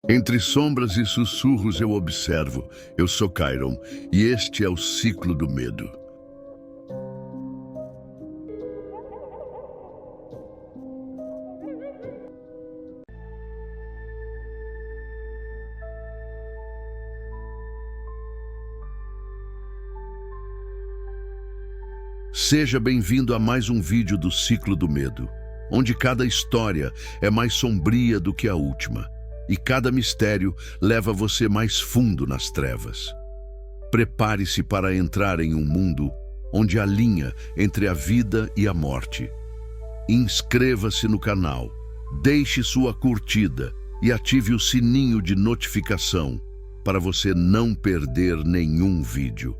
Entre sombras e sussurros eu observo. Eu sou Chiron e este é o ciclo do medo. Seja bem-vindo a mais um vídeo do Ciclo do Medo, onde cada história é mais sombria do que a última e cada mistério leva você mais fundo nas trevas. Prepare-se para entrar em um mundo onde há linha entre a vida e a morte. Inscreva-se no canal, deixe sua curtida e ative o sininho de notificação para você não perder nenhum vídeo.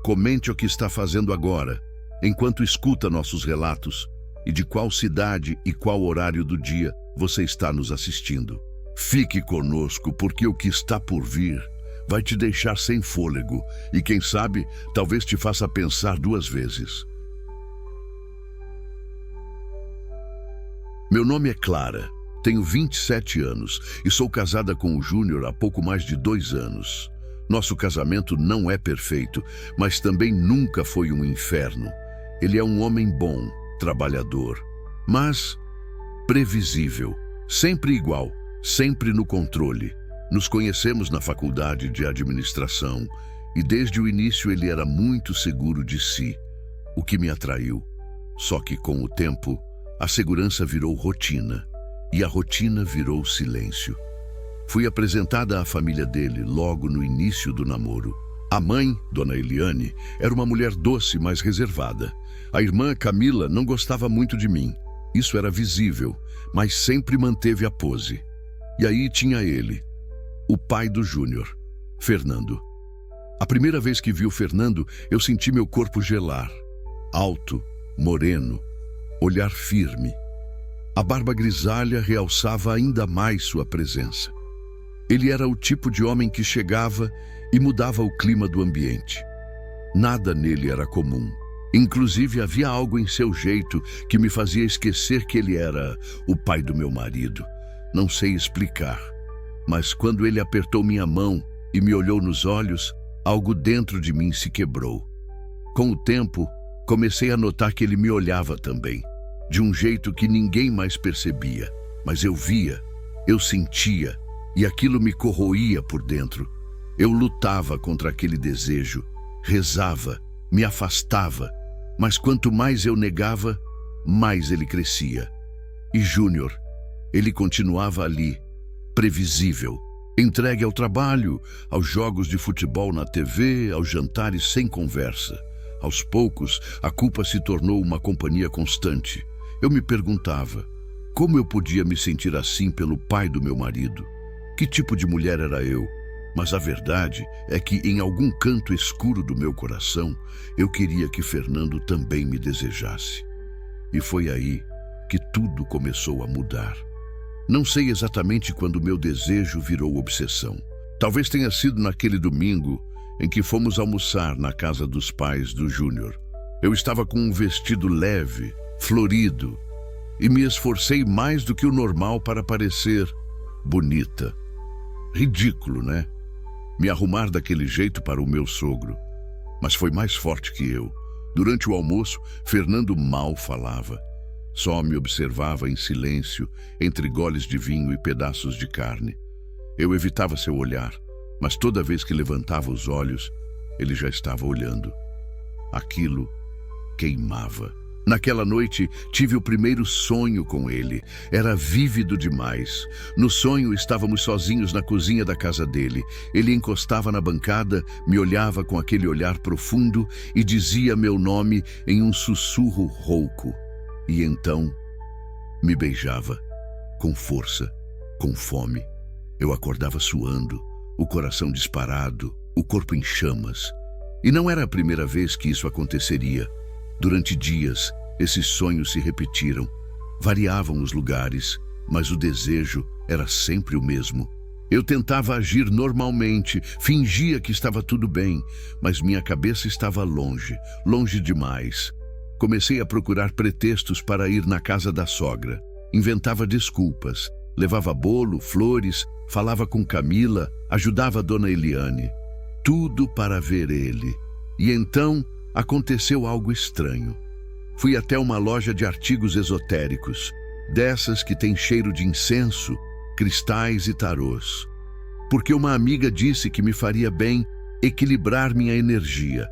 Comente o que está fazendo agora, enquanto escuta nossos relatos e de qual cidade e qual horário do dia você está nos assistindo. Fique conosco porque o que está por vir vai te deixar sem fôlego e, quem sabe, talvez te faça pensar duas vezes. Meu nome é Clara, tenho 27 anos e sou casada com o Júnior há pouco mais de 2 anos. Nosso casamento não é perfeito, mas também nunca foi um inferno. Ele é um homem bom, trabalhador, mas previsível, sempre igual, sempre no controle. Nos conhecemos na faculdade de administração e desde o início ele era muito seguro de si, o que me atraiu. Só que com o tempo, a segurança virou rotina e a rotina virou silêncio. Fui apresentada à família dele logo no início do namoro. A mãe, Dona Eliane, era uma mulher doce, mas reservada. A irmã Camila não gostava muito de mim. Isso era visível, mas sempre manteve a pose. E aí tinha ele, o pai do Júnior, Fernando. A primeira vez que vi o Fernando, eu senti meu corpo gelar. Alto, moreno, olhar firme. A barba grisalha realçava ainda mais sua presença. Ele era o tipo de homem que chegava e mudava o clima do ambiente. Nada nele era comum. Inclusive, havia algo em seu jeito que me fazia esquecer que ele era o pai do meu marido. Não sei explicar, mas quando ele apertou minha mão e me olhou nos olhos, algo dentro de mim se quebrou. Com o tempo, comecei a notar que ele me olhava também, de um jeito que ninguém mais percebia, mas eu via, eu sentia, e aquilo me corroía por dentro. Eu lutava contra aquele desejo, rezava, me afastava, mas quanto mais eu negava, mais ele crescia. E Júnior, ele continuava ali, previsível, entregue ao trabalho, aos jogos de futebol na TV, aos jantares sem conversa. Aos poucos, a culpa se tornou uma companhia constante. Eu me perguntava, como eu podia me sentir assim pelo pai do meu marido? Que tipo de mulher era eu? Mas a verdade é que em algum canto escuro do meu coração, eu queria que Fernando também me desejasse. E foi aí que tudo começou a mudar. Não sei exatamente quando meu desejo virou obsessão. Talvez tenha sido naquele domingo em que fomos almoçar na casa dos pais do Júnior. Eu estava com um vestido leve, florido, e me esforcei mais do que o normal para parecer bonita. Ridículo, né? Me arrumar daquele jeito para o meu sogro. Mas foi mais forte que eu. Durante o almoço, Fernando mal falava. Só me observava em silêncio, entre goles de vinho e pedaços de carne. Eu evitava seu olhar, mas toda vez que levantava os olhos, ele já estava olhando. Aquilo queimava. Naquela noite, tive o primeiro sonho com ele. Era vívido demais. No sonho, estávamos sozinhos na cozinha da casa dele. Ele encostava na bancada, me olhava com aquele olhar profundo e dizia meu nome em um sussurro rouco. E então, me beijava, com força, com fome. Eu acordava suando, o coração disparado, o corpo em chamas. E não era a primeira vez que isso aconteceria. Durante dias, esses sonhos se repetiram. Variavam os lugares, mas o desejo era sempre o mesmo. Eu tentava agir normalmente, fingia que estava tudo bem, mas minha cabeça estava longe, longe demais. Comecei a procurar pretextos para ir na casa da sogra. Inventava desculpas. levava bolo, flores, falava com Camila, ajudava a dona Eliane. Tudo para ver ele. E então aconteceu algo estranho. Fui até uma loja de artigos esotéricos, dessas que tem cheiro de incenso, cristais e tarôs. Porque uma amiga disse que me faria bem equilibrar minha energia.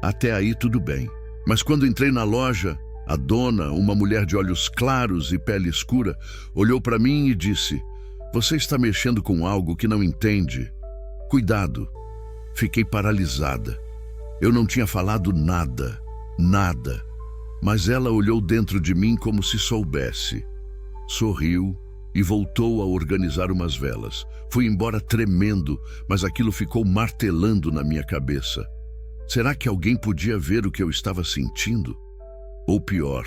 Até aí tudo bem. Mas quando entrei na loja, a dona, uma mulher de olhos claros e pele escura, olhou para mim e disse: "Você está mexendo com algo que não entende. Cuidado." Fiquei paralisada. Eu não tinha falado nada, nada. Mas ela olhou dentro de mim como se soubesse. Sorriu e voltou a organizar umas velas. Fui embora tremendo, mas aquilo ficou martelando na minha cabeça. Será que alguém podia ver o que eu estava sentindo? Ou pior,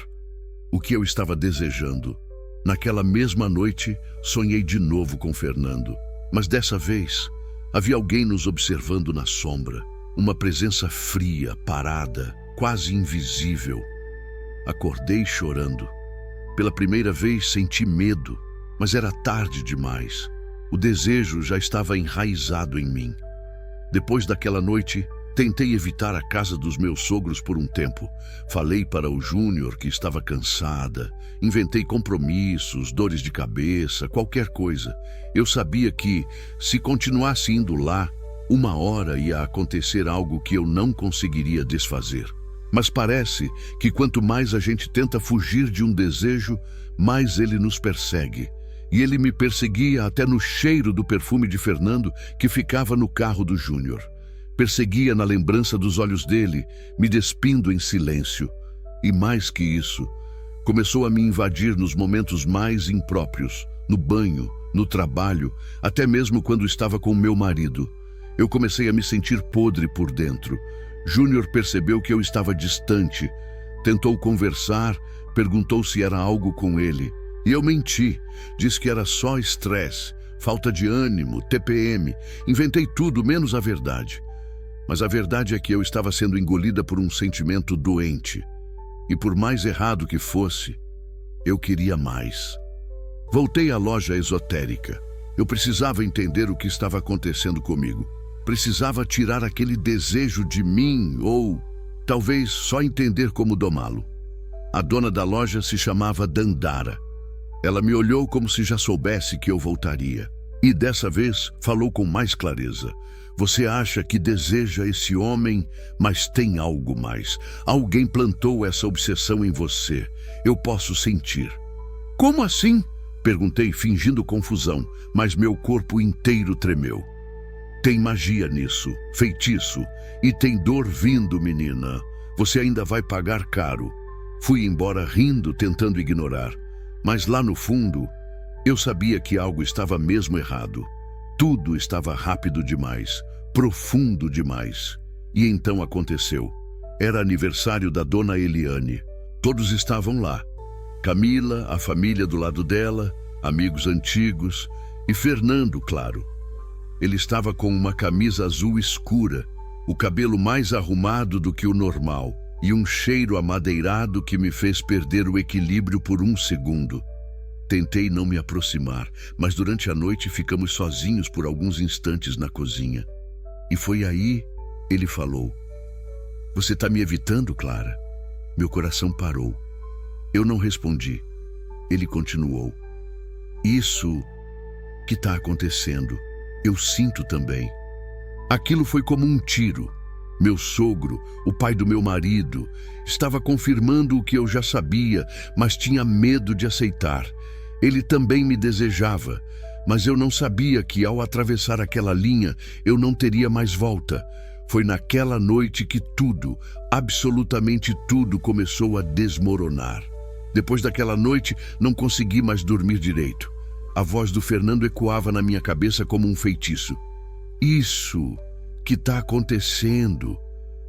o que eu estava desejando? Naquela mesma noite, sonhei de novo com Fernando. Mas dessa vez, havia alguém nos observando na sombra. Uma presença fria, parada, quase invisível. Acordei chorando. Pela primeira vez senti medo, mas era tarde demais. O desejo já estava enraizado em mim. Depois daquela noite, tentei evitar a casa dos meus sogros por um tempo. Falei para o Júnior que estava cansada. Inventei compromissos, dores de cabeça, qualquer coisa. Eu sabia que, se continuasse indo lá, uma hora ia acontecer algo que eu não conseguiria desfazer. Mas parece que quanto mais a gente tenta fugir de um desejo, mais ele nos persegue. E ele me perseguia até no cheiro do perfume de Fernando que ficava no carro do Júnior. Perseguia na lembrança dos olhos dele, me despindo em silêncio. E mais que isso, começou a me invadir nos momentos mais impróprios, no banho, no trabalho, até mesmo quando estava com meu marido. Eu comecei a me sentir podre por dentro. Júnior percebeu que eu estava distante, tentou conversar, perguntou se era algo com ele. E eu menti, disse que era só estresse, falta de ânimo, TPM. Inventei tudo menos a verdade. Mas a verdade é que eu estava sendo engolida por um sentimento doente. E por mais errado que fosse, eu queria mais. Voltei à loja esotérica. Eu precisava entender o que estava acontecendo comigo. Precisava tirar aquele desejo de mim ou, talvez, só entender como domá-lo. A dona da loja se chamava Dandara. Ela me olhou como se já soubesse que eu voltaria. E dessa vez falou com mais clareza. Você acha que deseja esse homem, mas tem algo mais. Alguém plantou essa obsessão em você. Eu posso sentir. Como assim? Perguntei, fingindo confusão, mas meu corpo inteiro tremeu. Tem magia nisso, feitiço, e tem dor vindo, menina. Você ainda vai pagar caro. Fui embora rindo, tentando ignorar. Mas lá no fundo, eu sabia que algo estava mesmo errado. Tudo estava rápido demais, profundo demais. E então aconteceu. Era aniversário da dona Eliane. Todos estavam lá. Camila, a família do lado dela, amigos antigos e Fernando, claro. Ele estava com uma camisa azul escura, o cabelo mais arrumado do que o normal e um cheiro amadeirado que me fez perder o equilíbrio por um segundo. Tentei não me aproximar, mas durante a noite ficamos sozinhos por alguns instantes na cozinha. E foi aí ele falou: "Você está me evitando, Clara?" Meu coração parou. Eu não respondi. Ele continuou: "Isso que está acontecendo, eu sinto também." Aquilo foi como um tiro. Meu sogro, o pai do meu marido, estava confirmando o que eu já sabia, mas tinha medo de aceitar. Ele também me desejava, mas eu não sabia que ao atravessar aquela linha eu não teria mais volta. Foi naquela noite que tudo, absolutamente tudo, começou a desmoronar. Depois daquela noite, não consegui mais dormir direito. A voz do Fernando ecoava na minha cabeça como um feitiço. Isso que está acontecendo,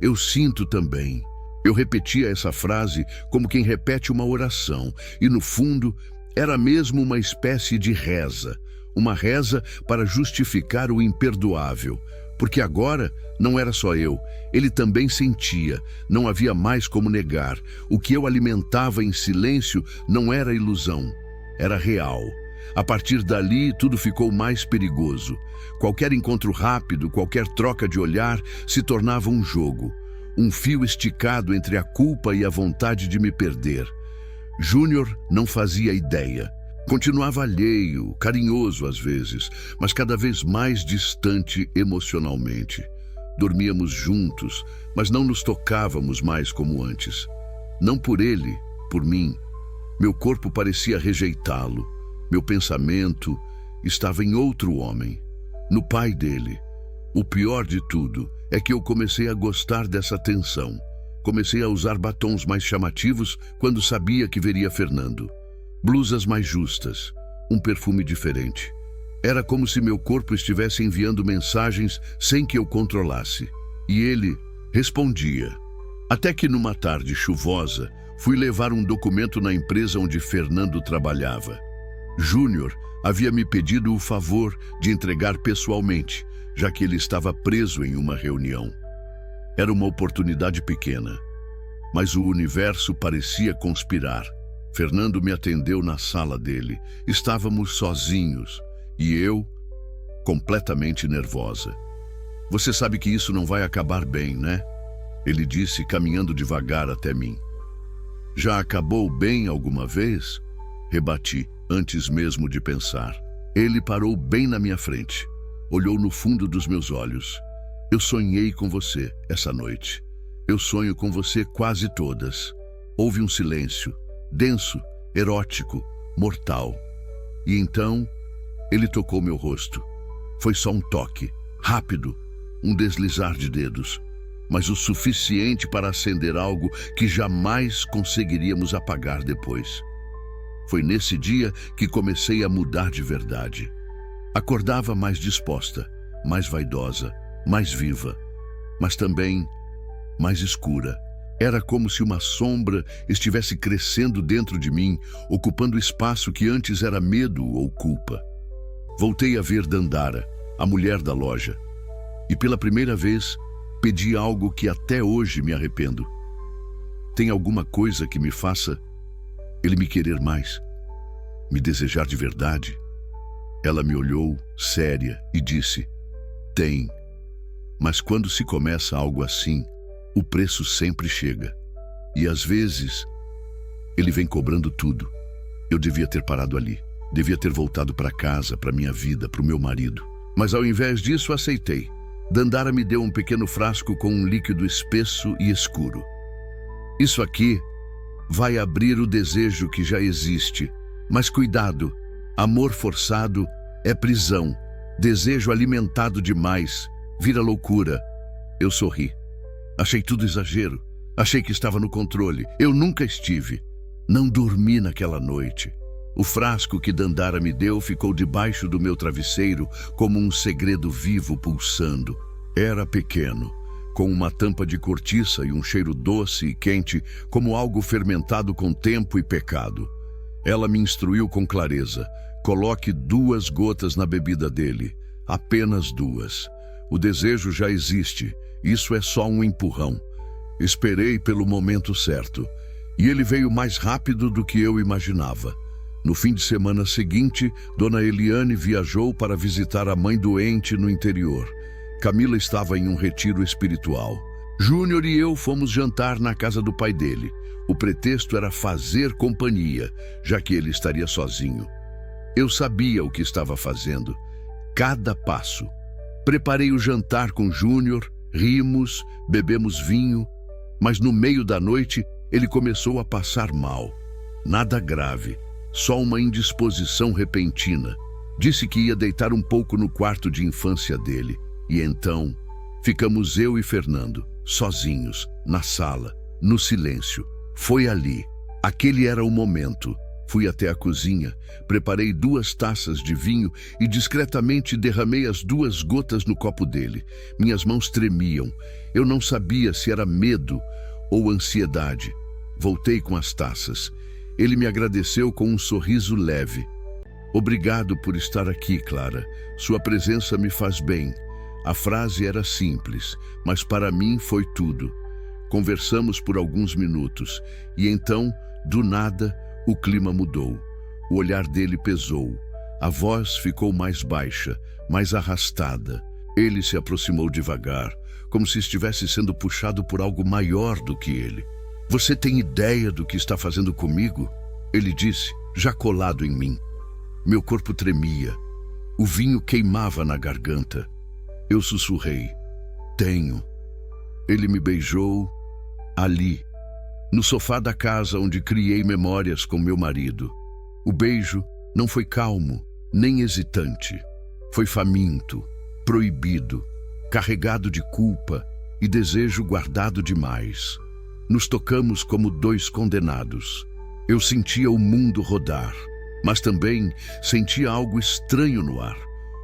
eu sinto também. Eu repetia essa frase como quem repete uma oração, e no fundo era mesmo uma espécie de reza. Uma reza para justificar o imperdoável. Porque agora não era só eu, ele também sentia, não havia mais como negar. O que eu alimentava em silêncio não era ilusão, era real. A partir dali, tudo ficou mais perigoso. Qualquer encontro rápido, qualquer troca de olhar se tornava um jogo. Um fio esticado entre a culpa e a vontade de me perder. Júnior não fazia ideia. Continuava alheio, carinhoso às vezes, mas cada vez mais distante emocionalmente. Dormíamos juntos, mas não nos tocávamos mais como antes. Não por ele, por mim. Meu corpo parecia rejeitá-lo. Meu pensamento estava em outro homem, no pai dele. O pior de tudo é que eu comecei a gostar dessa tensão. Comecei a usar batons mais chamativos quando sabia que veria Fernando. Blusas mais justas, um perfume diferente. Era como se meu corpo estivesse enviando mensagens sem que eu controlasse. E ele respondia. Até que numa tarde chuvosa, fui levar um documento na empresa onde Fernando trabalhava. Júnior havia me pedido o favor de entregar pessoalmente, já que ele estava preso em uma reunião. Era uma oportunidade pequena, mas o universo parecia conspirar. Fernando me atendeu na sala dele. Estávamos sozinhos e eu, completamente nervosa. Você sabe que isso não vai acabar bem, né? Ele disse, caminhando devagar até mim. Já acabou bem alguma vez? Rebati, antes mesmo de pensar. Ele parou bem na minha frente. Olhou no fundo dos meus olhos. Eu sonhei com você essa noite. Eu sonho com você quase todas. Houve um silêncio, denso, erótico, mortal. E então, ele tocou meu rosto. Foi só um toque, rápido, um deslizar de dedos, mas o suficiente para acender algo que jamais conseguiríamos apagar depois. Foi nesse dia que comecei a mudar de verdade. Acordava mais disposta, mais vaidosa, mais viva, mas também mais escura. Era como se uma sombra estivesse crescendo dentro de mim, ocupando espaço que antes era medo ou culpa. Voltei a ver Dandara, a mulher da loja, e pela primeira vez pedi algo que até hoje me arrependo. Tem alguma coisa que me faça ele me querer mais, me desejar de verdade? Ela me olhou, séria, e disse, tem. Mas quando se começa algo assim, o preço sempre chega. E às vezes, ele vem cobrando tudo. Eu devia ter parado ali. Devia ter voltado para casa, para minha vida, para o meu marido. Mas ao invés disso, aceitei. Dandara me deu um pequeno frasco com um líquido espesso e escuro. Isso aqui vai abrir o desejo que já existe. Mas cuidado, amor forçado é prisão. Desejo alimentado demais vira loucura. Eu sorri. Achei tudo exagero. Achei que estava no controle. Eu nunca estive. Não dormi naquela noite. O frasco que Dandara me deu ficou debaixo do meu travesseiro como um segredo vivo pulsando. Era pequeno, com uma tampa de cortiça e um cheiro doce e quente, como algo fermentado com tempo e pecado. Ela me instruiu com clareza. Coloque 2 gotas na bebida dele. Apenas 2. O desejo já existe. Isso é só um empurrão. Esperei pelo momento certo. E ele veio mais rápido do que eu imaginava. No fim de semana seguinte, Dona Eliane viajou para visitar a mãe doente no interior. Camila estava em um retiro espiritual. Júnior e eu fomos jantar na casa do pai dele. O pretexto era fazer companhia, já que ele estaria sozinho. Eu sabia o que estava fazendo. Cada passo. Preparei o jantar com Júnior, rimos, bebemos vinho, mas no meio da noite ele começou a passar mal. Nada grave, só uma indisposição repentina. Disse que ia deitar um pouco no quarto de infância dele. E então, ficamos eu e Fernando, sozinhos, na sala, no silêncio. Foi ali. Aquele era o momento. Fui até a cozinha, preparei 2 taças de vinho e discretamente derramei as 2 gotas no copo dele. Minhas mãos tremiam. Eu não sabia se era medo ou ansiedade. Voltei com as taças. Ele me agradeceu com um sorriso leve. Obrigado por estar aqui, Clara. Sua presença me faz bem. A frase era simples, mas para mim foi tudo. Conversamos por alguns minutos e então, do nada, o clima mudou. O olhar dele pesou. A voz ficou mais baixa, mais arrastada. Ele se aproximou devagar, como se estivesse sendo puxado por algo maior do que ele. Você tem ideia do que está fazendo comigo? Ele disse, já colado em mim. Meu corpo tremia. O vinho queimava na garganta. Eu sussurrei, tenho. Ele me beijou ali, no sofá da casa onde criei memórias com meu marido. O beijo não foi calmo, nem hesitante. Foi faminto, proibido, carregado de culpa e desejo guardado demais. Nos tocamos como dois condenados. Eu sentia o mundo rodar, mas também sentia algo estranho no ar.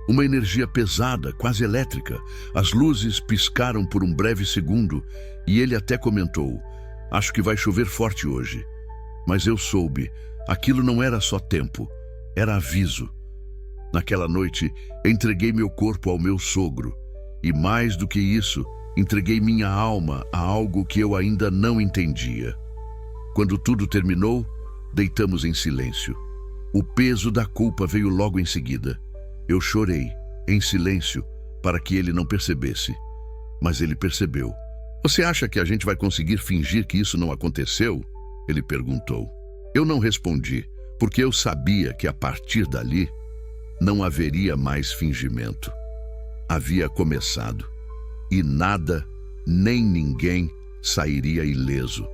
Uma energia pesada, quase elétrica. As luzes piscaram por um breve segundo e ele até comentou, acho que vai chover forte hoje. Mas eu soube, aquilo não era só tempo, era aviso. Naquela noite, entreguei meu corpo ao meu sogro. E mais do que isso, entreguei minha alma a algo que eu ainda não entendia. Quando tudo terminou, deitamos em silêncio. O peso da culpa veio logo em seguida. Eu chorei, em silêncio, para que ele não percebesse. Mas ele percebeu. Você acha que a gente vai conseguir fingir que isso não aconteceu? Ele perguntou. Eu não respondi, porque eu sabia que a partir dali não haveria mais fingimento. Havia começado. E nada, nem ninguém, sairia ileso.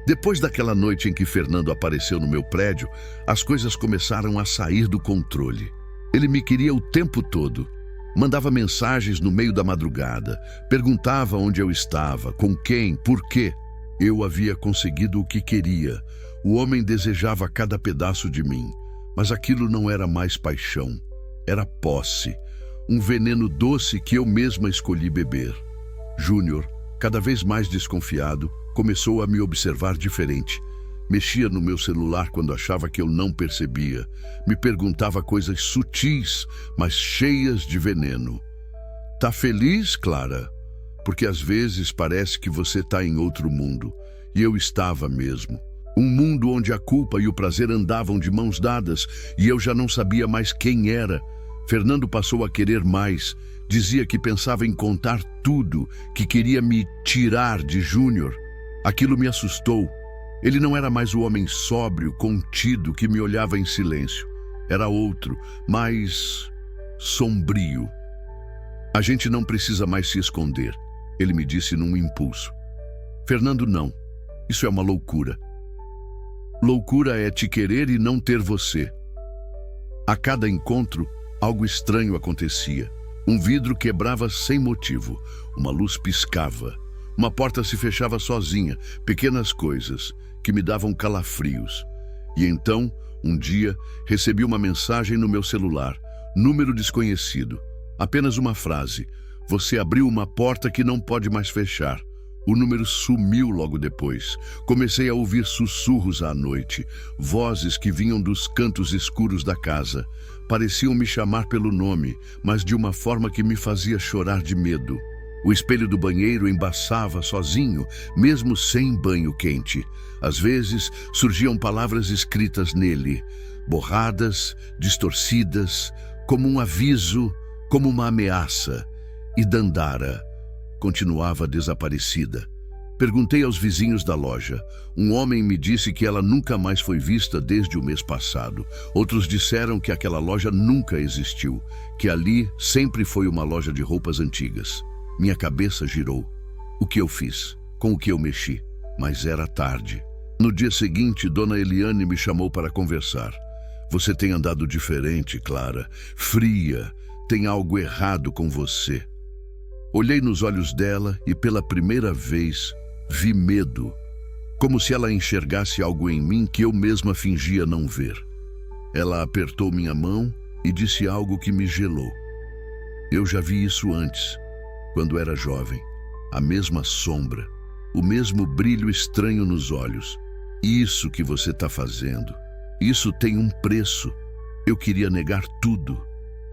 Depois daquela noite em que Fernando apareceu no meu prédio, as coisas começaram a sair do controle. Ele me queria o tempo todo. Mandava mensagens no meio da madrugada, perguntava onde eu estava, com quem, por quê. Eu havia conseguido o que queria. O homem desejava cada pedaço de mim, mas aquilo não era mais paixão, era posse. Um veneno doce que eu mesma escolhi beber. Júnior, cada vez mais desconfiado, começou a me observar diferente. Mexia no meu celular quando achava que eu não percebia. Me perguntava coisas sutis, mas cheias de veneno. Tá feliz, Clara? Porque às vezes parece que você tá em outro mundo. E eu estava mesmo. Um mundo onde a culpa e o prazer andavam de mãos dadas e eu já não sabia mais quem era. Fernando passou a querer mais. Dizia que pensava em contar tudo, que queria me tirar de Júnior. Aquilo me assustou. Ele não era mais o homem sóbrio, contido, que me olhava em silêncio. Era outro, mais sombrio. A gente não precisa mais se esconder, ele me disse num impulso. Fernando, não. Isso é uma loucura. Loucura é te querer e não ter você. A cada encontro, algo estranho acontecia. Um vidro quebrava sem motivo. Uma luz piscava. Uma porta se fechava sozinha. Pequenas coisas que me davam calafrios. E então, um dia, recebi uma mensagem no meu celular. Número desconhecido. Apenas uma frase. Você abriu uma porta que não pode mais fechar. O número sumiu logo depois. Comecei a ouvir sussurros à noite. Vozes que vinham dos cantos escuros da casa. Pareciam me chamar pelo nome, mas de uma forma que me fazia chorar de medo. O espelho do banheiro embaçava sozinho, mesmo sem banho quente. Às vezes, surgiam palavras escritas nele, borradas, distorcidas, como um aviso, como uma ameaça. E Dandara continuava desaparecida. Perguntei aos vizinhos da loja. Um homem me disse que ela nunca mais foi vista desde o mês passado. Outros disseram que aquela loja nunca existiu, que ali sempre foi uma loja de roupas antigas. Minha cabeça girou. O que eu fiz? Com o que eu mexi? Mas era tarde. No dia seguinte, Dona Eliane me chamou para conversar. Você tem andado diferente, Clara. Fria. Tem algo errado com você. Olhei nos olhos dela e pela primeira vez vi medo. Como se ela enxergasse algo em mim que eu mesma fingia não ver. Ela apertou minha mão e disse algo que me gelou. Eu já vi isso antes. Quando era jovem, a mesma sombra, o mesmo brilho estranho nos olhos. Isso que você está fazendo, isso tem um preço. Eu queria negar tudo,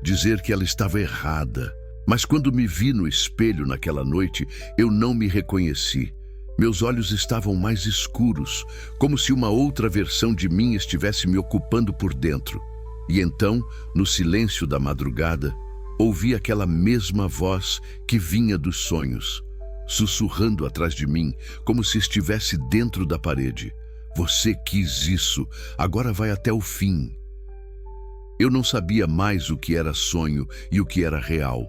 dizer que ela estava errada. Mas quando me vi no espelho naquela noite, eu não me reconheci. Meus olhos estavam mais escuros, como se uma outra versão de mim estivesse me ocupando por dentro. E então, no silêncio da madrugada, ouvi aquela mesma voz que vinha dos sonhos, sussurrando atrás de mim, como se estivesse dentro da parede. Você quis isso, agora vai até o fim. Eu não sabia mais o que era sonho e o que era real.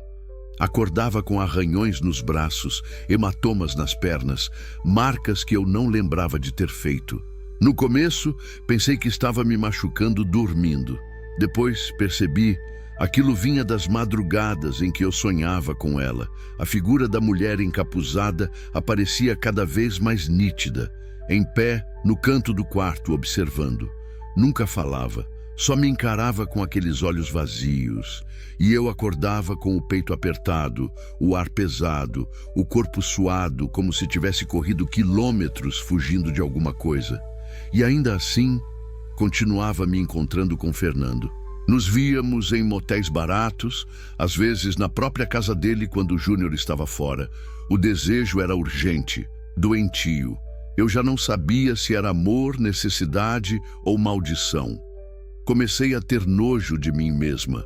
Acordava com arranhões nos braços, hematomas nas pernas, marcas que eu não lembrava de ter feito. No começo, pensei que estava me machucando dormindo. Depois percebi, aquilo vinha das madrugadas em que eu sonhava com ela. A figura da mulher encapuzada aparecia cada vez mais nítida, em pé, no canto do quarto, observando. Nunca falava, só me encarava com aqueles olhos vazios. E eu acordava com o peito apertado, o ar pesado, o corpo suado, como se tivesse corrido quilômetros fugindo de alguma coisa. E ainda assim, continuava me encontrando com Fernando. Nos víamos em motéis baratos, às vezes na própria casa dele quando o Júnior estava fora. O desejo era urgente, doentio. Eu já não sabia se era amor, necessidade ou maldição. Comecei a ter nojo de mim mesma,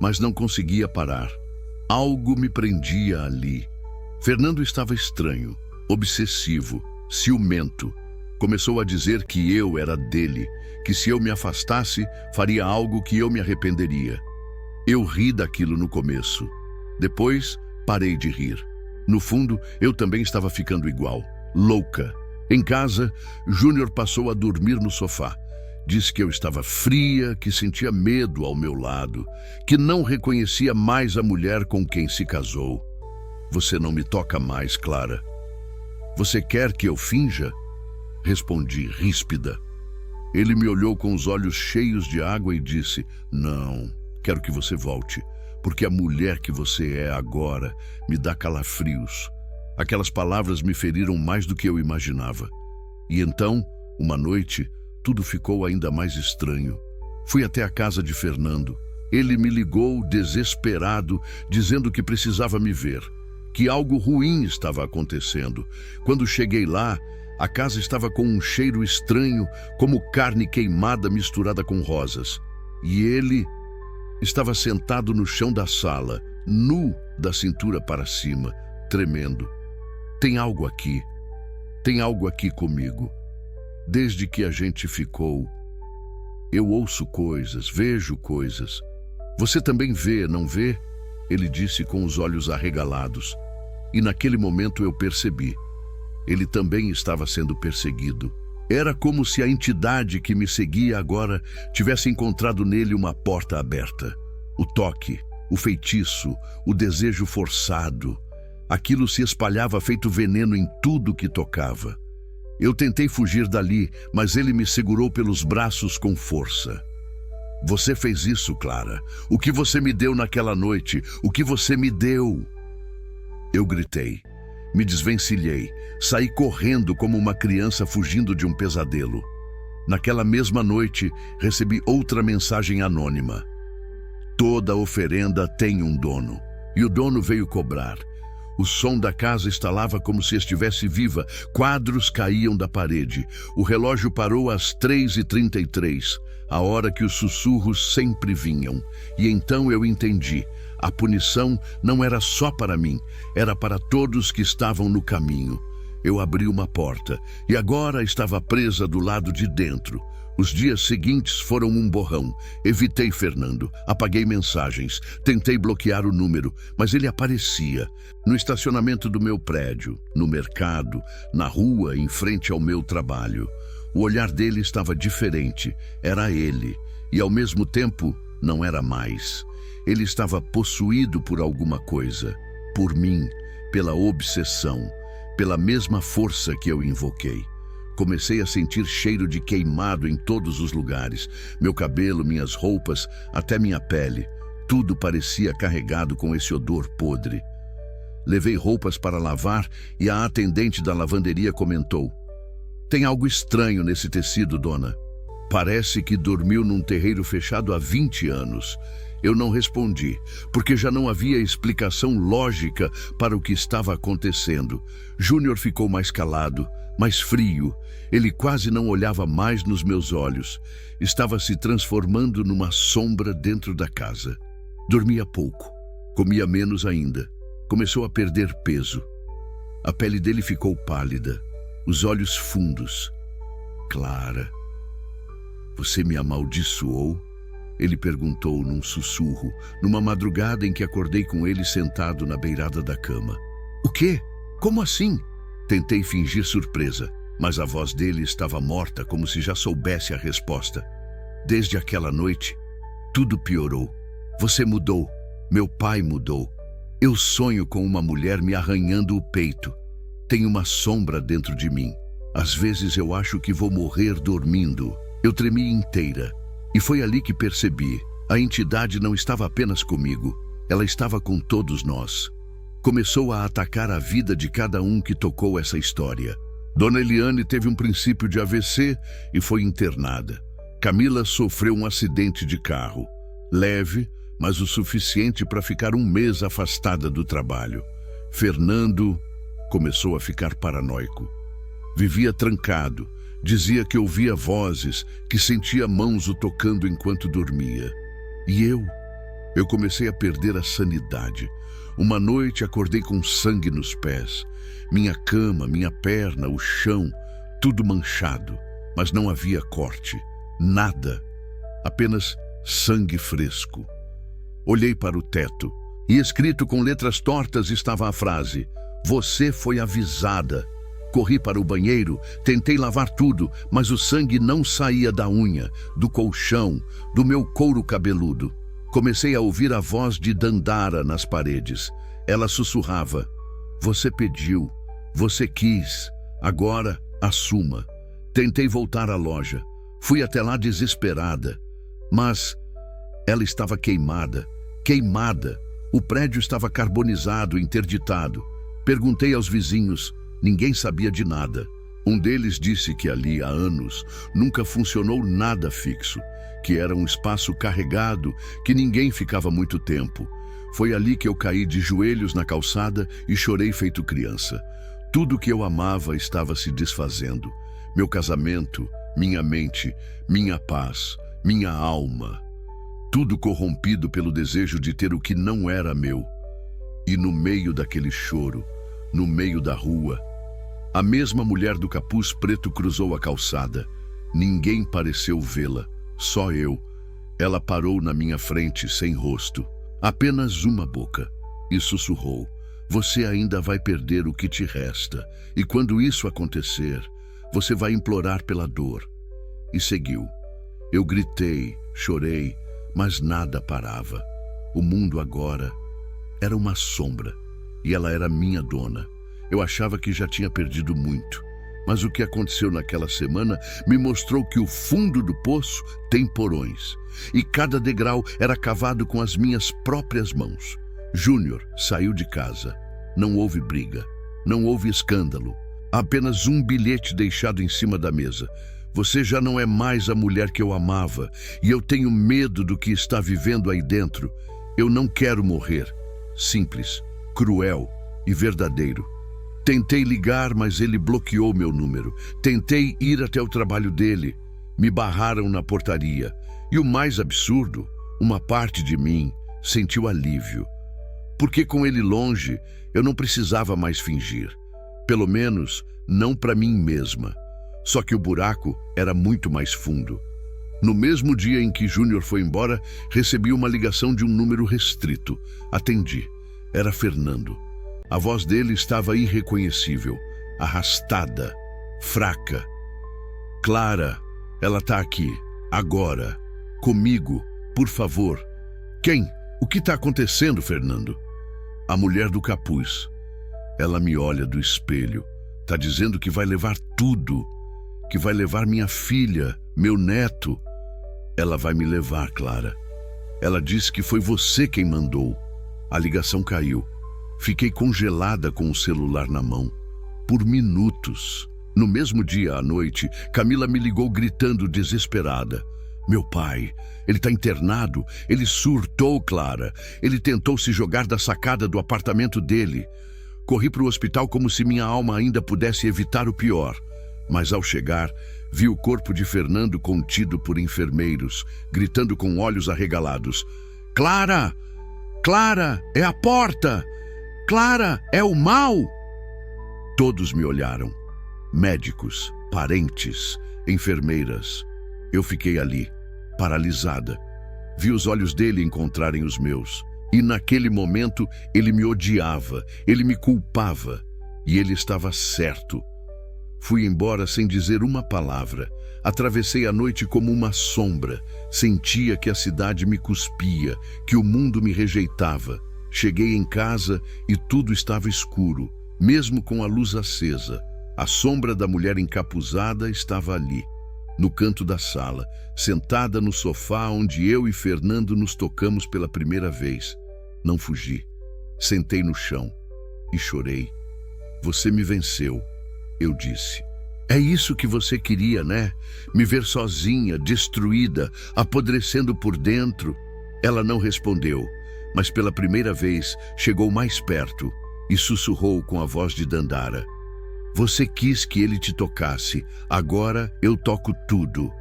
mas não conseguia parar. Algo me prendia ali. Fernando estava estranho, obsessivo, ciumento. Começou a dizer que eu era dele, que se eu me afastasse, faria algo que eu me arrependeria. Eu ri daquilo no começo. Depois, parei de rir. No fundo, eu também estava ficando igual, louca. Em casa, Júnior passou a dormir no sofá. Disse que eu estava fria, que sentia medo ao meu lado, que não reconhecia mais a mulher com quem se casou. Você não me toca mais, Clara. Você quer que eu finja? Respondi, ríspida. Ele me olhou com os olhos cheios de água e disse, não, quero que você volte, porque a mulher que você é agora me dá calafrios. Aquelas palavras me feriram mais do que eu imaginava. E então, uma noite, tudo ficou ainda mais estranho. Fui até a casa de Fernando. Ele me ligou, desesperado, dizendo que precisava me ver, que algo ruim estava acontecendo. Quando cheguei lá, a casa estava com um cheiro estranho, como carne queimada misturada com rosas. E ele estava sentado no chão da sala, nu da cintura para cima, tremendo. Tem algo aqui comigo. Desde que a gente ficou, eu ouço coisas, vejo coisas. Você também vê, não vê? Ele disse com os olhos arregalados. E naquele momento eu percebi. Ele também estava sendo perseguido. Era como se a entidade que me seguia agora tivesse encontrado nele uma porta aberta. O toque, o feitiço, o desejo forçado. Aquilo se espalhava feito veneno em tudo que tocava. Eu tentei fugir dali, mas ele me segurou pelos braços com força. Você fez isso, Clara. O que você me deu naquela noite? O que você me deu? Eu gritei. Me desvencilhei. Saí correndo como uma criança fugindo de um pesadelo. Naquela mesma noite, recebi outra mensagem anônima. Toda oferenda tem um dono. E o dono veio cobrar. O som da casa estalava como se estivesse viva. Quadros caíam da parede. O relógio parou às 3h33, a hora que os sussurros sempre vinham. E então eu entendi. A punição não era só para mim, era para todos que estavam no caminho. Eu abri uma porta e agora estava presa do lado de dentro. Os dias seguintes foram um borrão. Evitei Fernando, apaguei mensagens, tentei bloquear o número, mas ele aparecia. No estacionamento do meu prédio, no mercado, na rua em frente ao meu trabalho. O olhar dele estava diferente, era ele, e ao mesmo tempo não era mais. Ele estava possuído por alguma coisa, por mim, pela obsessão, pela mesma força que eu invoquei. Comecei a sentir cheiro de queimado em todos os lugares. Meu cabelo, minhas roupas, até minha pele. Tudo parecia carregado com esse odor podre. Levei roupas para lavar e a atendente da lavanderia comentou: "Tem algo estranho nesse tecido, dona. Parece que dormiu num terreiro fechado há 20 anos. Eu não respondi, porque já não havia explicação lógica para o que estava acontecendo. Júnior ficou mais calado, mais frio. Ele quase não olhava mais nos meus olhos. Estava se transformando numa sombra dentro da casa. Dormia pouco, comia menos ainda. Começou a perder peso. A pele dele ficou pálida, os olhos fundos. Clara, você me amaldiçoou? Ele perguntou num sussurro, numa madrugada em que acordei com ele sentado na beirada da cama. O quê? Como assim? Tentei fingir surpresa, mas a voz dele estava morta, como se já soubesse a resposta. Desde aquela noite, tudo piorou. Você mudou. Meu pai mudou. Eu sonho com uma mulher me arranhando o peito. Tem uma sombra dentro de mim. Às vezes eu acho que vou morrer dormindo. Eu tremi inteira. E foi ali que percebi. A entidade não estava apenas comigo. Ela estava com todos nós. Começou a atacar a vida de cada um que tocou essa história. Dona Eliane teve um princípio de AVC e foi internada. Camila sofreu um acidente de carro. Leve, mas o suficiente para ficar um mês afastada do trabalho. Fernando começou a ficar paranoico. Vivia trancado. Dizia que ouvia vozes, que sentia mãos o tocando enquanto dormia. E eu comecei a perder a sanidade. Uma noite acordei com sangue nos pés. Minha cama, minha perna, o chão, tudo manchado. Mas não havia corte, nada. Apenas sangue fresco. Olhei para o teto e escrito com letras tortas estava a frase: "Você foi avisada." Corri para o banheiro, tentei lavar tudo, mas o sangue não saía da unha, do colchão, do meu couro cabeludo. Comecei a ouvir a voz de Dandara nas paredes. Ela sussurrava: "Você pediu, você quis, agora assuma." Tentei voltar à loja. Fui até lá desesperada, mas ela estava queimada. O prédio estava carbonizado, interditado. Perguntei aos vizinhos. Ninguém sabia de nada. Um deles disse que ali há anos nunca funcionou nada fixo, que era um espaço carregado, que ninguém ficava muito tempo. Foi ali que eu caí de joelhos na calçada e chorei feito criança. Tudo que eu amava estava se desfazendo. Meu casamento, minha mente, minha paz, minha alma. Tudo corrompido pelo desejo de ter o que não era meu. E no meio daquele choro, no meio da rua, a mesma mulher do capuz preto cruzou a calçada. Ninguém pareceu vê-la, só eu. Ela parou na minha frente sem rosto, apenas uma boca, e sussurrou: "Você ainda vai perder o que te resta, e quando isso acontecer, você vai implorar pela dor." E seguiu. Eu gritei, chorei, mas nada parava. O mundo agora era uma sombra, e ela era minha dona. Eu achava que já tinha perdido muito, mas o que aconteceu naquela semana me mostrou que o fundo do poço tem porões, e cada degrau era cavado com as minhas próprias mãos. Júnior saiu de casa. Não houve briga, não houve escândalo, apenas um bilhete deixado em cima da mesa. "Você já não é mais a mulher que eu amava, e eu tenho medo do que está vivendo aí dentro. Eu não quero morrer." Simples, cruel e verdadeiro. Tentei ligar, mas ele bloqueou meu número. Tentei ir até o trabalho dele. Me barraram na portaria. E o mais absurdo, uma parte de mim sentiu alívio. Porque com ele longe, eu não precisava mais fingir. Pelo menos, não para mim mesma. Só que o buraco era muito mais fundo. No mesmo dia em que Júnior foi embora, recebi uma ligação de um número restrito. Atendi. Era Fernando. A voz dele estava irreconhecível, arrastada, fraca. "Clara, ela está aqui, agora, comigo, por favor." "Quem? O que está acontecendo, Fernando?" "A mulher do capuz. Ela me olha do espelho. Está dizendo que vai levar tudo, que vai levar minha filha, meu neto." "Ela vai me levar, Clara. Ela disse que foi você quem mandou." A ligação caiu. Fiquei congelada com o celular na mão. Por minutos. No mesmo dia à noite, Camila me ligou gritando desesperada: Meu pai, ele está internado. Ele surtou, Clara. Ele tentou se jogar da sacada do apartamento dele. Corri para o hospital como se minha alma ainda pudesse evitar o pior. Mas ao chegar, vi o corpo de Fernando contido por enfermeiros, gritando com olhos arregalados: Clara! Clara, é a porta! Clara, é o mal! Todos me olharam. Médicos, parentes, enfermeiras. Eu fiquei ali, paralisada. Vi os olhos dele encontrarem os meus. E naquele momento ele me odiava, ele me culpava. E ele estava certo. Fui embora sem dizer uma palavra. Atravessei a noite como uma sombra. Sentia que a cidade me cuspia, que o mundo me rejeitava. Cheguei em casa e tudo estava escuro, mesmo com a luz acesa. A sombra da mulher encapuzada estava ali, no canto da sala, sentada no sofá onde eu e Fernando nos tocamos pela primeira vez. Não fugi. Sentei no chão e chorei. Você me venceu, eu disse. É isso que você queria, né? Me ver sozinha, destruída, apodrecendo por dentro. Ela não respondeu, mas pela primeira vez chegou mais perto e sussurrou com a voz de Dandara. Você quis que ele te tocasse, agora eu toco tudo.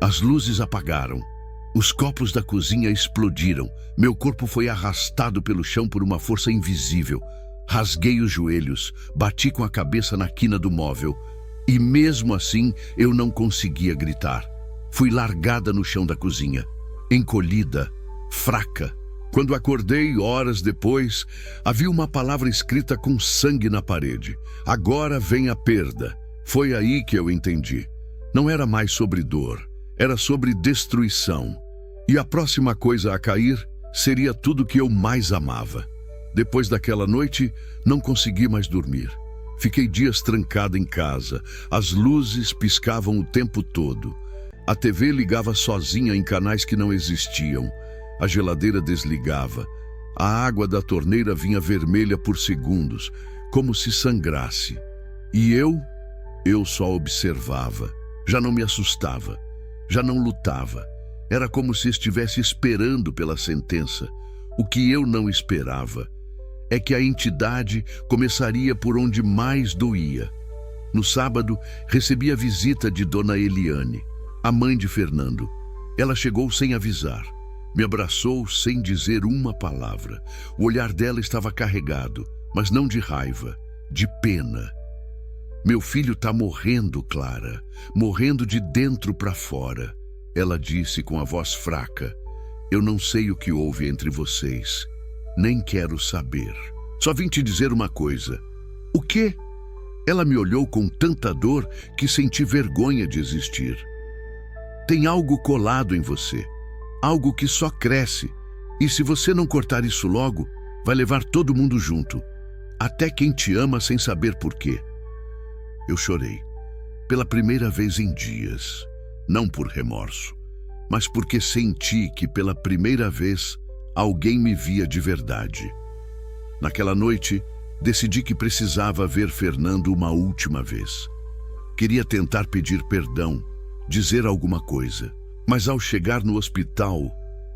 As luzes apagaram. Os copos da cozinha explodiram. Meu corpo foi arrastado pelo chão por uma força invisível. Rasguei os joelhos, bati com a cabeça na quina do móvel. E mesmo assim, eu não conseguia gritar. Fui largada no chão da cozinha, encolhida, fraca. Quando acordei, horas depois, havia uma palavra escrita com sangue na parede. Agora vem a perda. Foi aí que eu entendi. Não era mais sobre dor, era sobre destruição. E a próxima coisa a cair seria tudo que eu mais amava. Depois daquela noite, não consegui mais dormir. Fiquei dias trancada em casa. As luzes piscavam o tempo todo. A TV ligava sozinha em canais que não existiam. A geladeira desligava. A água da torneira vinha vermelha por segundos, como se sangrasse. E eu só observava. Já não me assustava. Já não lutava. Era como se estivesse esperando pela sentença. O que eu não esperava é que a entidade começaria por onde mais doía. No sábado, recebi a visita de Dona Eliane, a mãe de Fernando. Ela chegou sem avisar. Me abraçou sem dizer uma palavra. O olhar dela estava carregado, mas não de raiva, de pena. Meu filho está morrendo, Clara, morrendo de dentro para fora. Ela disse com a voz fraca. Eu não sei o que houve entre vocês. Nem quero saber. Só vim te dizer uma coisa. O quê? Ela me olhou com tanta dor que senti vergonha de existir. Tem algo colado em você. Algo que só cresce. E se você não cortar isso logo, vai levar todo mundo junto. Até quem te ama sem saber por quê. Eu chorei. Pela primeira vez em dias. Não por remorso, mas porque senti que pela primeira vez alguém me via de verdade. Naquela noite, decidi que precisava ver Fernando uma última vez. Queria tentar pedir perdão, dizer alguma coisa. Mas ao chegar no hospital,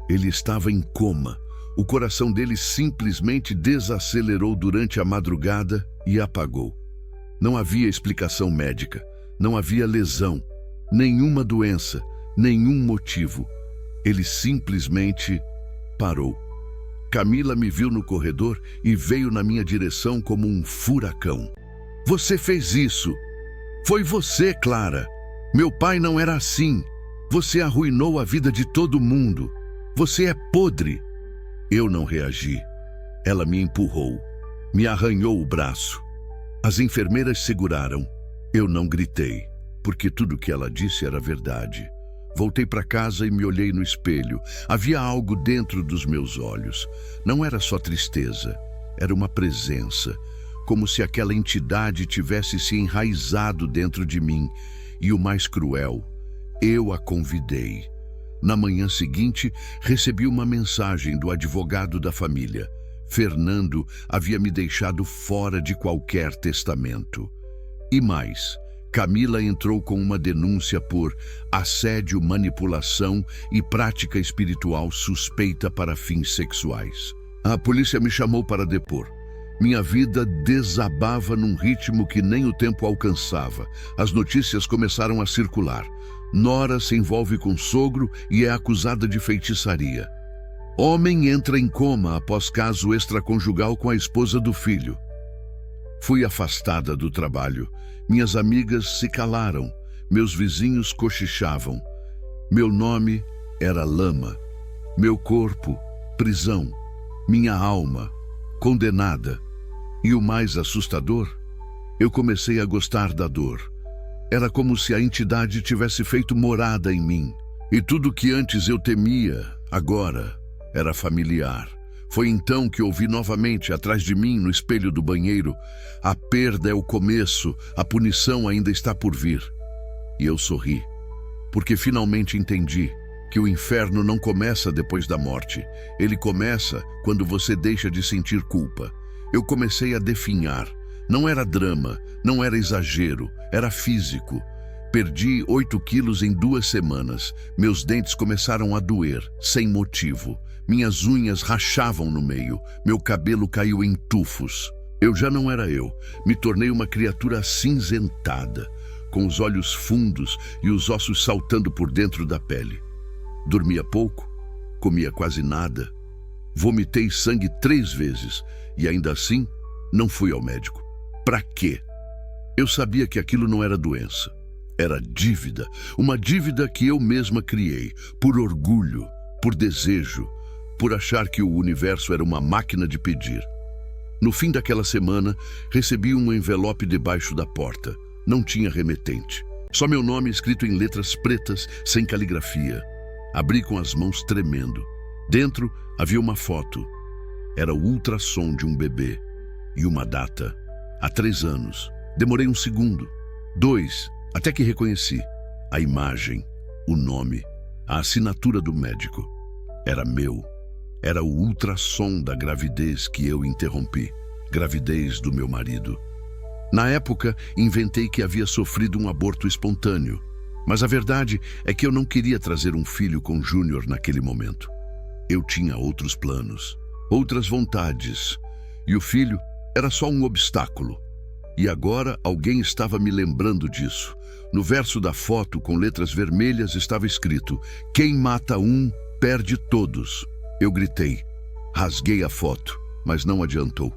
ele estava em coma. O coração dele simplesmente desacelerou durante a madrugada e apagou. Não havia explicação médica, não havia lesão, nenhuma doença, nenhum motivo. Ele simplesmente parou. Camila me viu no corredor e veio na minha direção como um furacão. Você fez isso. Foi você, Clara. Meu pai não era assim. Você arruinou a vida de todo mundo. Você é podre. Eu não reagi. Ela me empurrou. Me arranhou o braço. As enfermeiras seguraram. Eu não gritei, porque tudo o que ela disse era verdade. Voltei para casa e me olhei no espelho. Havia algo dentro dos meus olhos. Não era só tristeza, era uma presença, como se aquela entidade tivesse se enraizado dentro de mim. E o mais cruel, eu a convidei. Na manhã seguinte, recebi uma mensagem do advogado da família. Fernando havia me deixado fora de qualquer testamento. E mais, Camila entrou com uma denúncia por assédio, manipulação e prática espiritual suspeita para fins sexuais. A polícia me chamou para depor. Minha vida desabava num ritmo que nem o tempo alcançava. As notícias começaram a circular. Nora se envolve com sogro e é acusada de feitiçaria. Homem entra em coma após caso extraconjugal com a esposa do filho. Fui afastada do trabalho. Minhas amigas se calaram. Meus vizinhos cochichavam. Meu nome era lama. Meu corpo, prisão. Minha alma, condenada. E o mais assustador, eu comecei a gostar da dor. Era como se a entidade tivesse feito morada em mim. E tudo que antes eu temia, agora, era familiar. Foi então que ouvi novamente, atrás de mim, no espelho do banheiro: a perda é o começo, a punição ainda está por vir. E eu sorri, porque finalmente entendi que o inferno não começa depois da morte. Ele começa quando você deixa de sentir culpa. Eu comecei a definhar. Não era drama, não era exagero, era físico. Perdi 8 quilos em 2 semanas. Meus dentes começaram a doer, sem motivo. Minhas unhas rachavam no meio. Meu cabelo caiu em tufos. Eu já não era eu. Me tornei uma criatura acinzentada, com os olhos fundos e os ossos saltando por dentro da pele. Dormia pouco, comia quase nada. Vomitei sangue 3 vezes e ainda assim não fui ao médico. Pra quê? Eu sabia que aquilo não era doença. Era dívida, uma dívida que eu mesma criei, por orgulho, por desejo, por achar que o universo era uma máquina de pedir. No fim daquela semana, recebi um envelope debaixo da porta. Não tinha remetente. Só meu nome escrito em letras pretas, sem caligrafia. Abri com as mãos tremendo. Dentro havia uma foto. Era o ultrassom de um bebê. E uma data. Há 3 anos. Demorei 1 segundo. 2, até que reconheci. A imagem, o nome, a assinatura do médico. Era meu. Era o ultrassom da gravidez que eu interrompi. Gravidez do meu marido. Na época, inventei que havia sofrido um aborto espontâneo. Mas a verdade é que eu não queria trazer um filho com Júnior naquele momento. Eu tinha outros planos, outras vontades. E o filho era só um obstáculo. E agora alguém estava me lembrando disso. No verso da foto, com letras vermelhas, estava escrito: quem mata um, perde todos. Eu gritei. Rasguei a foto, mas não adiantou.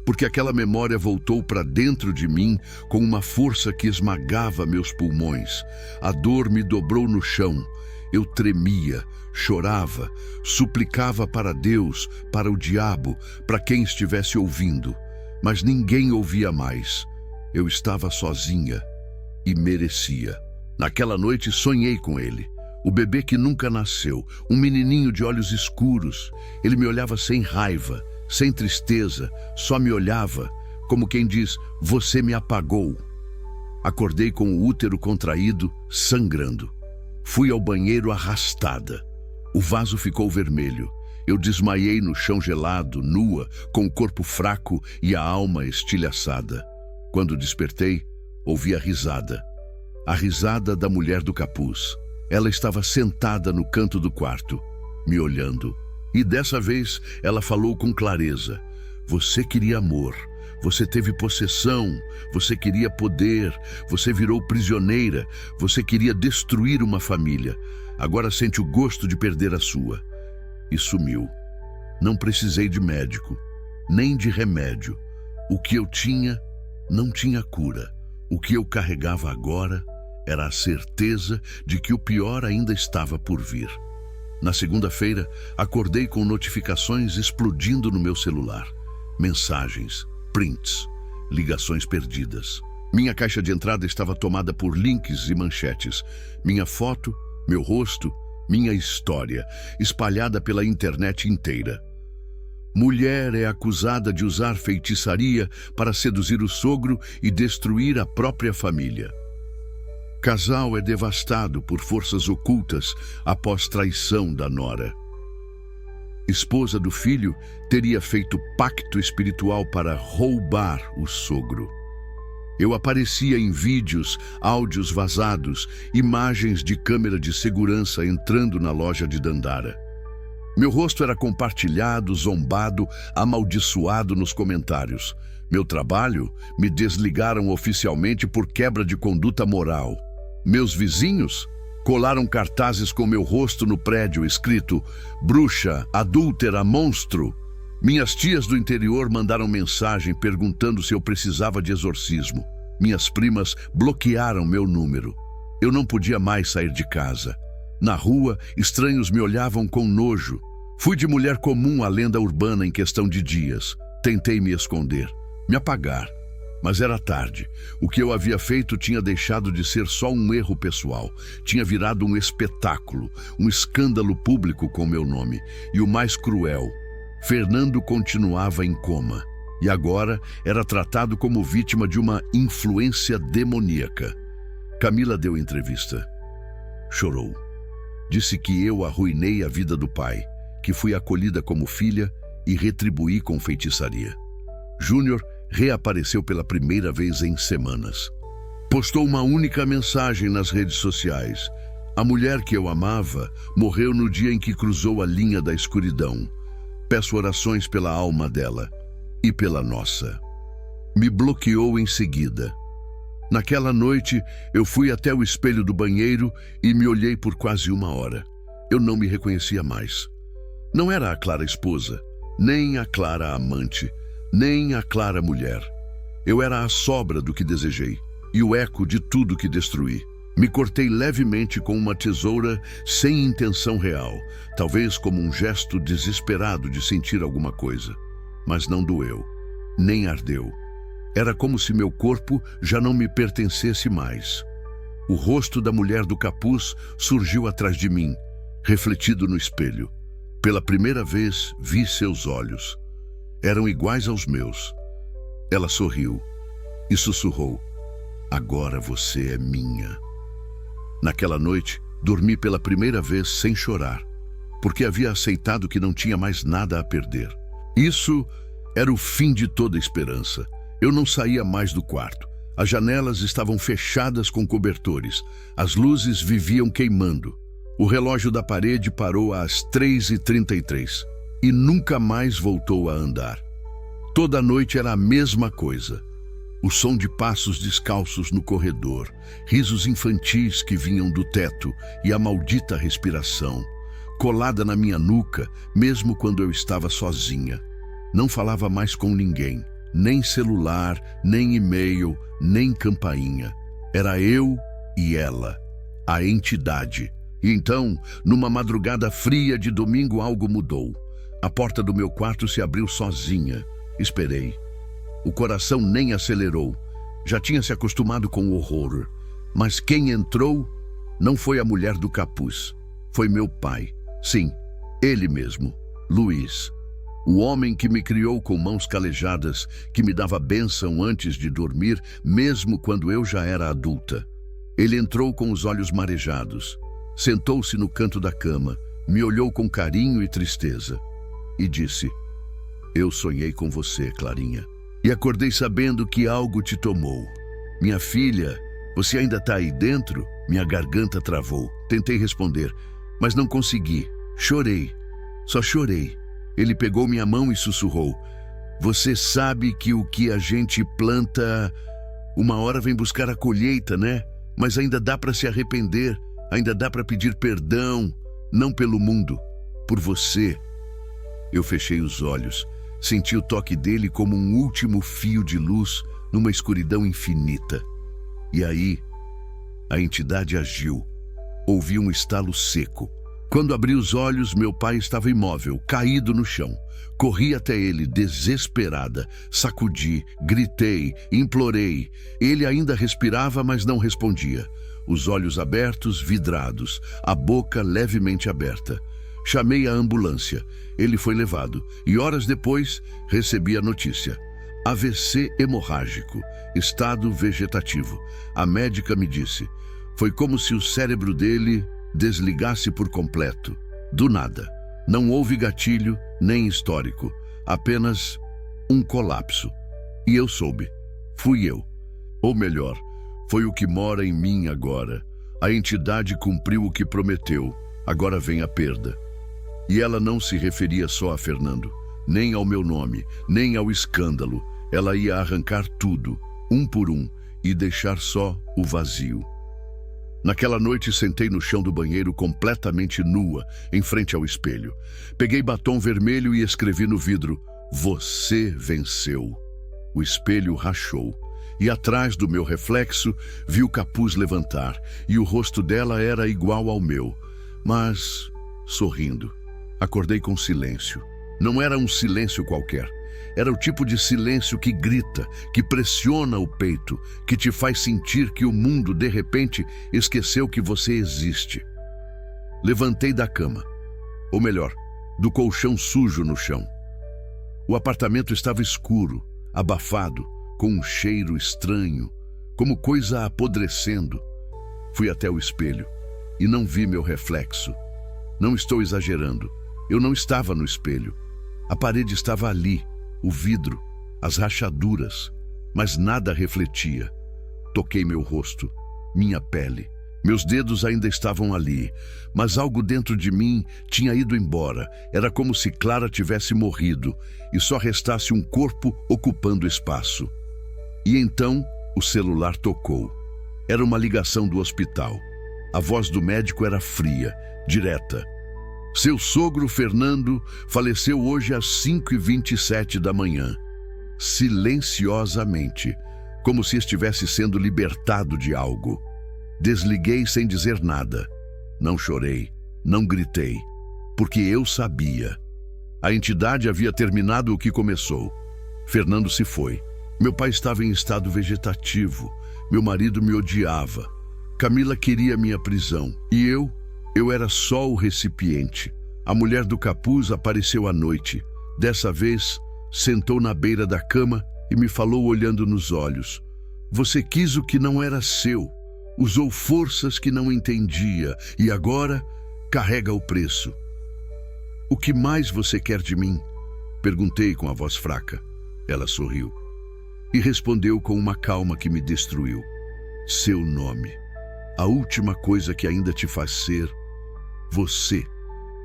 Porque aquela memória voltou para dentro de mim com uma força que esmagava meus pulmões. A dor me dobrou no chão. Eu tremia, chorava, suplicava para Deus, para o diabo, para quem estivesse ouvindo. Mas ninguém ouvia mais. Eu estava sozinha e merecia. Naquela noite sonhei com ele. O bebê que nunca nasceu, um menininho de olhos escuros. Ele me olhava sem raiva, sem tristeza, só me olhava, como quem diz: você me apagou. Acordei com o útero contraído, sangrando. Fui ao banheiro arrastada. O vaso ficou vermelho. Eu desmaiei no chão gelado, nua, com o corpo fraco e a alma estilhaçada. Quando despertei, ouvi a risada. A risada da mulher do capuz. Ela estava sentada no canto do quarto, me olhando. E dessa vez ela falou com clareza: você queria amor, você teve possessão, você queria poder, você virou prisioneira, você queria destruir uma família. Agora sente o gosto de perder a sua. E sumiu. Não precisei de médico, nem de remédio. O que eu tinha não tinha cura. O que eu carregava agora era a certeza de que o pior ainda estava por vir. Na segunda-feira, acordei com notificações explodindo no meu celular. Mensagens, prints, ligações perdidas. Minha caixa de entrada estava tomada por links e manchetes. Minha foto, meu rosto, minha história, espalhada pela internet inteira. Mulher é acusada de usar feitiçaria para seduzir o sogro e destruir a própria família. Casal é devastado por forças ocultas após traição da nora. Esposa do filho teria feito pacto espiritual para roubar o sogro. Eu aparecia em vídeos, áudios vazados, imagens de câmera de segurança entrando na loja de Dandara. Meu rosto era compartilhado, zombado, amaldiçoado nos comentários. Meu trabalho me desligaram oficialmente por quebra de conduta moral. Meus vizinhos colaram cartazes com meu rosto no prédio escrito bruxa, adúltera, monstro. Minhas tias do interior mandaram mensagem perguntando se eu precisava de exorcismo. Minhas primas bloquearam meu número. Eu não podia mais sair de casa. Na rua, estranhos me olhavam com nojo. Fui de mulher comum à lenda urbana em questão de dias. Tentei me esconder, me apagar. Mas era tarde. O que eu havia feito tinha deixado de ser só um erro pessoal. Tinha virado um espetáculo, um escândalo público com meu nome. E o mais cruel, Fernando continuava em coma. E agora era tratado como vítima de uma influência demoníaca. Camila deu entrevista. Chorou. Disse que eu arruinei a vida do pai, que fui acolhida como filha e retribuí com feitiçaria. Júnior reapareceu pela primeira vez em semanas. Postou uma única mensagem nas redes sociais. A mulher que eu amava morreu no dia em que cruzou a linha da escuridão. Peço orações pela alma dela e pela nossa. Me bloqueou em seguida. Naquela noite, eu fui até o espelho do banheiro e me olhei por quase 1 hora. Eu não me reconhecia mais. Não era a Clara esposa, nem a Clara amante, nem a Clara mulher. Eu era a sobra do que desejei e o eco de tudo que destruí. Me cortei levemente com uma tesoura sem intenção real, talvez como um gesto desesperado de sentir alguma coisa. Mas não doeu, nem ardeu. Era como se meu corpo já não me pertencesse mais. O rosto da mulher do capuz surgiu atrás de mim, refletido no espelho. Pela primeira vez, vi seus olhos. Eram iguais aos meus. Ela sorriu e sussurrou: "Agora você é minha." Naquela noite, dormi pela primeira vez sem chorar, porque havia aceitado que não tinha mais nada a perder. Isso era o fim de toda esperança. Eu não saía mais do quarto. As janelas estavam fechadas com cobertores. As luzes viviam queimando. O relógio da parede parou às 3h33 e nunca mais voltou a andar. Toda noite era a mesma coisa. O som de passos descalços no corredor, risos infantis que vinham do teto e a maldita respiração, colada na minha nuca, mesmo quando eu estava sozinha. Não falava mais com ninguém, nem celular, nem e-mail, nem campainha. Era eu e ela, a entidade. E então, numa madrugada fria de domingo, algo mudou. A porta do meu quarto se abriu sozinha. Esperei. O coração nem acelerou. Já tinha se acostumado com o horror. Mas quem entrou não foi a mulher do capuz. Foi meu pai. Sim, ele mesmo, Luiz. O homem que me criou com mãos calejadas, que me dava bênção antes de dormir, mesmo quando eu já era adulta. Ele entrou com os olhos marejados. Sentou-se no canto da cama, me olhou com carinho e tristeza e disse: "Eu sonhei com você, Clarinha. E acordei sabendo que algo te tomou. Minha filha, você ainda está aí dentro?" Minha garganta travou. Tentei responder, mas não consegui. Chorei. Só chorei. Ele pegou minha mão e sussurrou: "Você sabe que o que a gente planta, uma hora vem buscar a colheita, né? Mas ainda dá para se arrepender, ainda dá para pedir perdão, não pelo mundo, por você." Eu fechei os olhos. Senti o toque dele como um último fio de luz numa escuridão infinita. E aí, a entidade agiu. Ouvi um estalo seco. Quando abri os olhos, meu pai estava imóvel, caído no chão. Corri até ele, desesperada. Sacudi, gritei, implorei. Ele ainda respirava, mas não respondia. Os olhos abertos, vidrados, a boca levemente aberta. Chamei a ambulância. Ele foi levado e horas depois recebi a notícia: AVC hemorrágico, estado vegetativo. A médica me disse: foi como se o cérebro dele desligasse por completo. Do nada. Não houve gatilho nem histórico, apenas um colapso. E eu soube. Fui eu. Ou melhor, foi o que mora em mim agora. A entidade cumpriu o que prometeu, agora vem a perda. E ela não se referia só a Fernando, nem ao meu nome, nem ao escândalo. Ela ia arrancar tudo, um por um, e deixar só o vazio. Naquela noite sentei no chão do banheiro completamente nua, em frente ao espelho. Peguei batom vermelho e escrevi no vidro: "Você venceu." O espelho rachou. E atrás do meu reflexo vi o capuz levantar, e o rosto dela era igual ao meu, mas sorrindo. Acordei com silêncio. Não era um silêncio qualquer. Era o tipo de silêncio que grita, que pressiona o peito, que te faz sentir que o mundo, de repente, esqueceu que você existe. Levantei da cama, ou melhor, do colchão sujo no chão. O apartamento estava escuro, abafado, com um cheiro estranho, como coisa apodrecendo. Fui até o espelho e não vi meu reflexo. Não estou exagerando. Eu não estava no espelho. A parede estava ali, o vidro, as rachaduras, mas nada refletia. Toquei meu rosto, minha pele. Meus dedos ainda estavam ali, mas algo dentro de mim tinha ido embora. Era como se Clara tivesse morrido e só restasse um corpo ocupando espaço. E então o celular tocou. Era uma ligação do hospital. A voz do médico era fria, direta. Seu sogro, Fernando, faleceu hoje às 5h27 da manhã. Silenciosamente, como se estivesse sendo libertado de algo. Desliguei sem dizer nada. Não chorei, não gritei, porque eu sabia. A entidade havia terminado o que começou. Fernando se foi. Meu pai estava em estado vegetativo. Meu marido me odiava. Camila queria minha prisão. E eu era só o recipiente. A mulher do capuz apareceu à noite. Dessa vez, sentou na beira da cama e me falou olhando nos olhos. Você quis o que não era seu. Usou forças que não entendia e agora carrega o preço. O que mais você quer de mim? Perguntei com a voz fraca. Ela sorriu e respondeu com uma calma que me destruiu. Seu nome. A última coisa que ainda te faz ser você.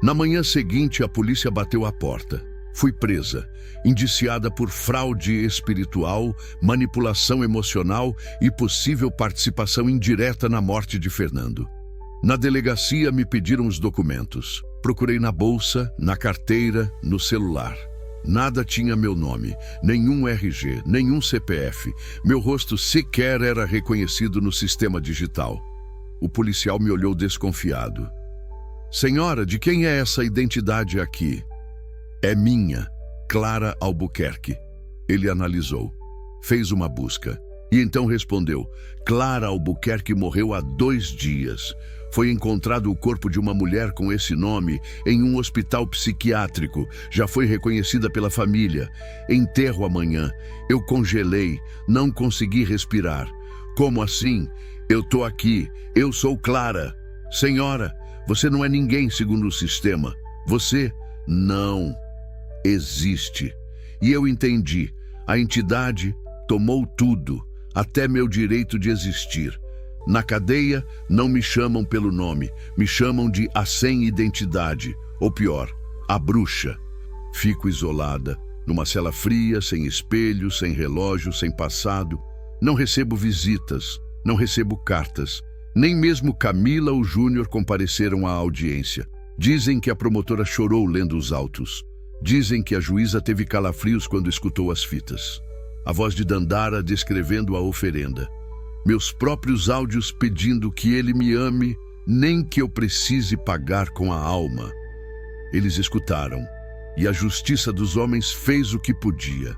Na manhã seguinte, a polícia bateu à porta. Fui presa, indiciada por fraude espiritual, manipulação emocional e possível participação indireta na morte de Fernando. Na delegacia me pediram os documentos. Procurei na bolsa, na carteira, no celular. Nada tinha meu nome, nenhum RG, nenhum CPF. Meu rosto sequer era reconhecido no sistema digital. O policial me olhou desconfiado. Senhora, de quem é essa identidade aqui? É minha, Clara Albuquerque. Ele analisou, fez uma busca e então respondeu: Clara Albuquerque morreu há 2 dias. Foi encontrado o corpo de uma mulher com esse nome em um hospital psiquiátrico. Já foi reconhecida pela família. Enterro amanhã. Eu congelei, não consegui respirar. Como assim? Eu tô aqui. Eu sou Clara. Senhora, você não é ninguém segundo o sistema. Você não existe. E eu entendi. A entidade tomou tudo, até meu direito de existir. Na cadeia, não me chamam pelo nome, me chamam de a sem identidade, ou pior, a bruxa. Fico isolada, numa cela fria, sem espelho, sem relógio, sem passado. Não recebo visitas, não recebo cartas. Nem mesmo Camila ou Júnior compareceram à audiência. Dizem que a promotora chorou lendo os autos. Dizem que a juíza teve calafrios quando escutou as fitas. A voz de Dandara descrevendo a oferenda. Meus próprios áudios pedindo que ele me ame, nem que eu precise pagar com a alma. Eles escutaram, e a justiça dos homens fez o que podia.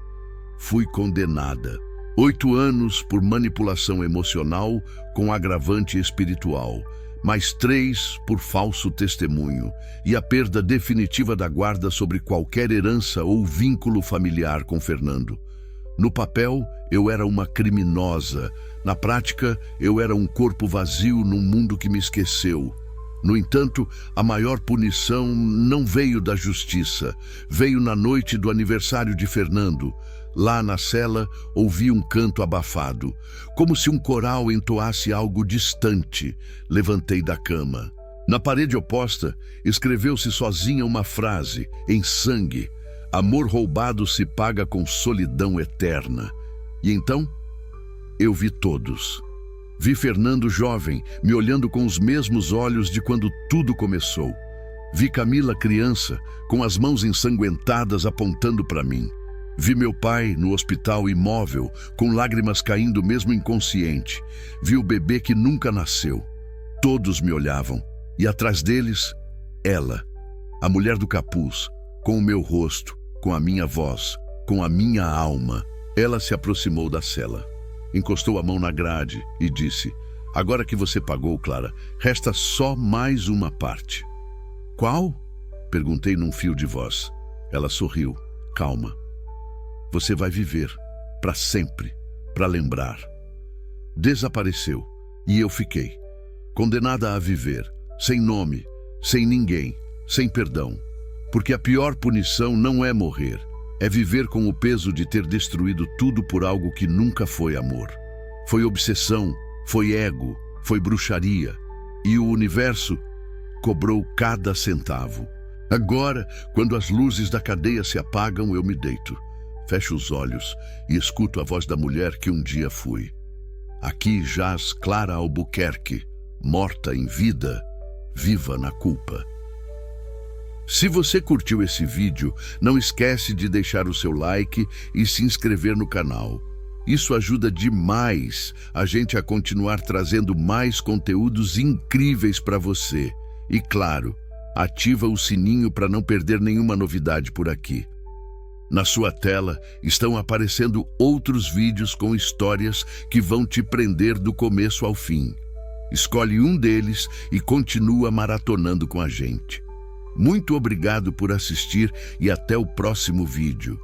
Fui condenada. 8 anos por manipulação emocional com agravante espiritual, mais 3 por falso testemunho e a perda definitiva da guarda sobre qualquer herança ou vínculo familiar com Fernando. No papel, eu era uma criminosa. Na prática, eu era um corpo vazio num mundo que me esqueceu. No entanto, a maior punição não veio da justiça. Veio na noite do aniversário de Fernando. Lá na cela, ouvi um canto abafado, como se um coral entoasse algo distante. Levantei da cama. Na parede oposta, escreveu-se sozinha uma frase, em sangue: amor roubado se paga com solidão eterna. E então, eu vi todos. Vi Fernando jovem, me olhando com os mesmos olhos de quando tudo começou. Vi Camila criança, com as mãos ensanguentadas apontando para mim. Vi meu pai no hospital imóvel, com lágrimas caindo mesmo inconsciente. Vi o bebê que nunca nasceu. Todos me olhavam, e atrás deles, ela, a mulher do capuz, com o meu rosto, com a minha voz, com a minha alma. Ela se aproximou da cela. Encostou a mão na grade e disse: agora que você pagou, Clara, resta só mais uma parte. Qual? Perguntei num fio de voz. Ela sorriu. Calma. Você vai viver, para sempre, para lembrar. Desapareceu, e eu fiquei, condenada a viver, sem nome, sem ninguém, sem perdão. Porque a pior punição não é morrer, é viver com o peso de ter destruído tudo por algo que nunca foi amor. Foi obsessão, foi ego, foi bruxaria. E o universo cobrou cada centavo. Agora, quando as luzes da cadeia se apagam, eu me deito. Fecho os olhos e escuto a voz da mulher que um dia fui. Aqui jaz Clara Albuquerque, morta em vida, viva na culpa. Se você curtiu esse vídeo, não esquece de deixar o seu like e se inscrever no canal. Isso ajuda demais a gente a continuar trazendo mais conteúdos incríveis para você. E claro, ativa o sininho para não perder nenhuma novidade por aqui. Na sua tela estão aparecendo outros vídeos com histórias que vão te prender do começo ao fim. Escolhe um deles e continua maratonando com a gente. Muito obrigado por assistir e até o próximo vídeo.